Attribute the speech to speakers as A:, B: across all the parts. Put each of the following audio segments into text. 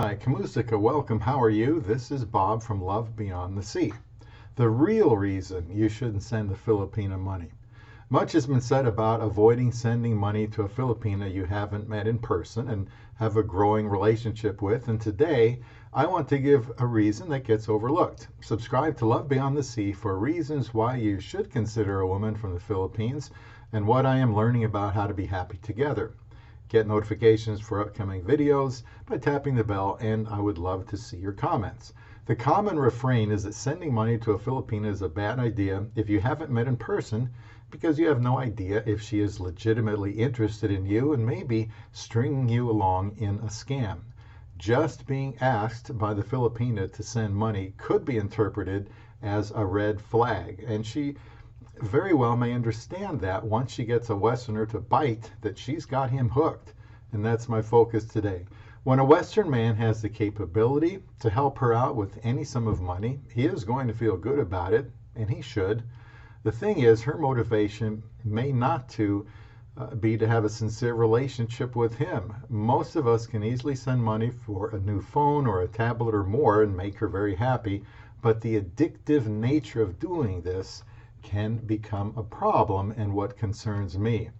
A: Hi, Kamusika, welcome. How are you? This is Bob from Love Beyond the Sea. The real reason you shouldn't send the Filipina money. Much has been said about avoiding sending money to a Filipina you haven't met in person and have a growing relationship with. And today, I want to give a reason that gets overlooked. Subscribe to Love Beyond the Sea for reasons why you should consider a woman from the Philippines and what I am learning about how to be happy together. Get notifications for upcoming videos by tapping the bell, and I would love to see your comments. The common refrain is that sending money to a Filipina is a bad idea if you haven't met in person, because you have no idea if she is legitimately interested in you and maybe stringing you along in a scam. Just being asked by the Filipina to send money could be interpreted as a red flag, and she very well may understand that once she gets a Westerner to bite that she's got him hooked. And that's my focus today. When a Western man has the capability to help her out with any sum of money, he is going to feel good about it, and he should. The thing is, her motivation may not be to have a sincere relationship with him. Most of us can easily send money for a new phone or a tablet or more and make her very happy, but the addictive nature of doing this can become a problem and what concerns me.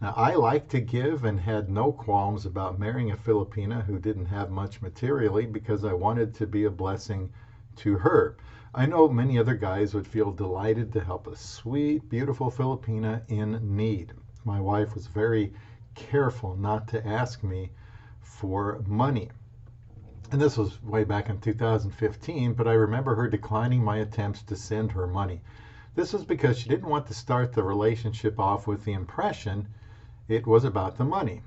A: Now, I like to give and had no qualms about marrying a Filipina who didn't have much materially because I wanted to be a blessing to her. I know many other guys would feel delighted to help a sweet, beautiful Filipina in need. My wife was very careful not to ask me for money. And this was way back in 2015, but I remember her declining my attempts to send her money. This was because she didn't want to start the relationship off with the impression it was about the money.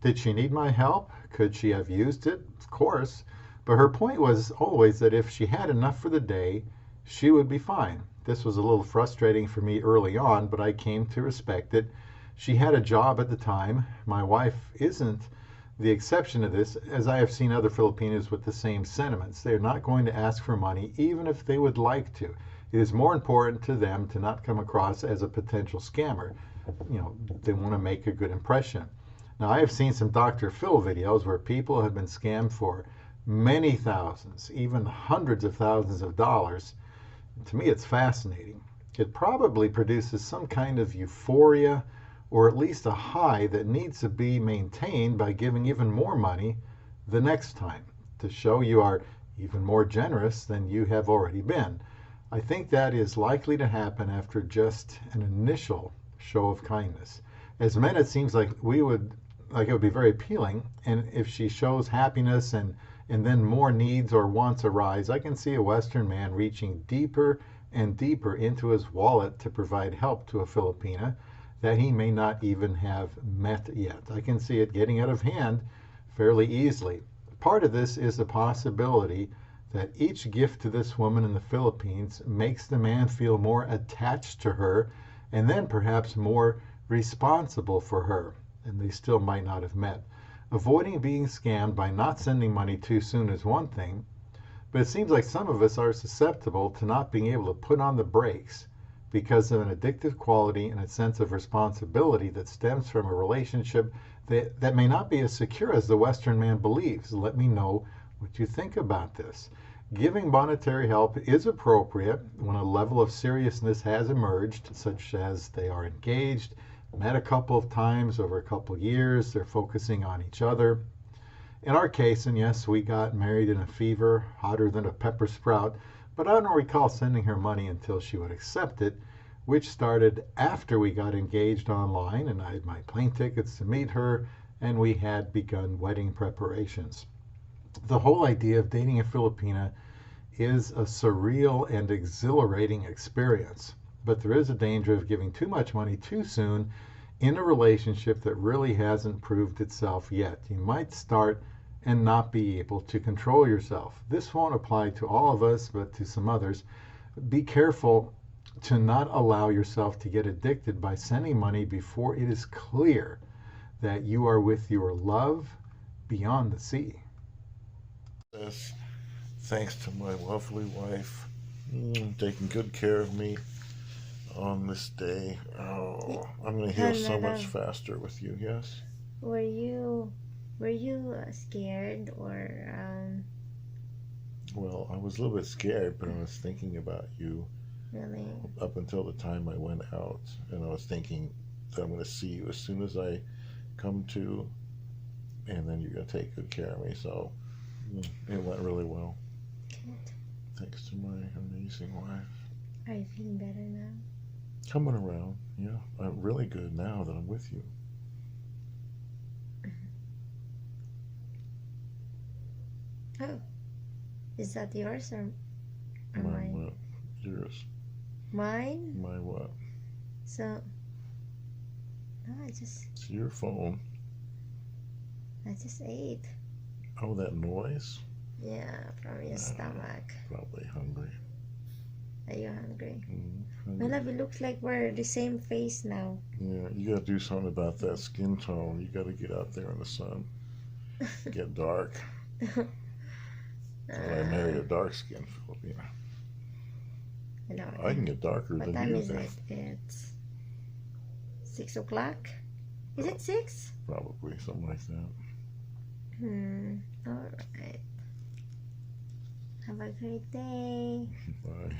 A: Did she need my help? Could she have used it? Of course. But her point was always that if she had enough for the day, she would be fine. This was a little frustrating for me early on, but I came to respect it. She had a job at the time. My wife isn't the exception to this, as I have seen other Filipinos with the same sentiments. They are not going to ask for money, even if they would like to. It is more important to them to not come across as a potential scammer. They want to make a good impression. Now, I have seen some Dr. Phil videos where people have been scammed for many thousands, even hundreds of thousands of dollars. To me, it's fascinating. It probably produces some kind of euphoria or at least a high that needs to be maintained by giving even more money the next time to show you are even more generous than you have already been. I think that is likely to happen after just an initial show of kindness. As men, it seems like it would be very appealing, and if she shows happiness and then more needs or wants arise, I can see a Western man reaching deeper and deeper into his wallet to provide help to a Filipina that he may not even have met yet. I can see it getting out of hand fairly easily. Part of this is the possibility that each gift to this woman in the Philippines makes the man feel more attached to her and then perhaps more responsible for her, and they still might not have met. Avoiding being scammed by not sending money too soon is one thing, but it seems like some of us are susceptible to not being able to put on the brakes because of an addictive quality and a sense of responsibility that stems from a relationship that may not be as secure as the Western man believes. Let me know what you think about this. Giving monetary help is appropriate when a level of seriousness has emerged, such as they are engaged, met a couple of times over a couple of years, they're focusing on each other. In our case, and yes, we got married in a fever, hotter than a pepper sprout, but I don't recall sending her money until she would accept it, which started after we got engaged online and I had my plane tickets to meet her and we had begun wedding preparations. The whole idea of dating a Filipina is a surreal and exhilarating experience, but there is a danger of giving too much money too soon in a relationship that really hasn't proved itself yet. You might start and not be able to control yourself. This won't apply to all of us, but to some others. Be careful to not allow yourself to get addicted by sending money before it is clear that you are with your love beyond the sea.
B: This, thanks to my lovely wife, taking good care of me on this day. Oh, I'm going to heal so much faster with you, yes?
C: Were you Were you scared or
B: Well, I was a little bit scared, but I was thinking about you
C: really?
B: up until the time I went out, and I was thinking that I'm going to see you as soon as I come to, and then you're going to take good care of me. So it went really well,
C: Good.
B: thanks to my amazing wife.
C: Are you feeling better now?
B: Coming around, yeah. I'm really good now that I'm with you.
C: Oh, is that yours or
B: My
C: mine?
B: what? Yours.
C: Mine?
B: My what?
C: So, no,
B: It's your phone.
C: I just ate.
B: Oh, that noise?
C: Yeah, from your stomach.
B: Probably hungry.
C: Are you hungry? My
B: Hungry.
C: love, it looks like we're the same face now.
B: Yeah, you gotta do something about that skin tone. You gotta get out there in the sun. Get dark. Well, I married a dark skinned Filipina.
C: Hello.
B: I can get darker
C: What
B: than
C: time
B: you
C: is
B: then.
C: it? It's 6 o'clock. Is it 6?
B: Probably something like that.
C: All right. Have a great day.
B: Bye.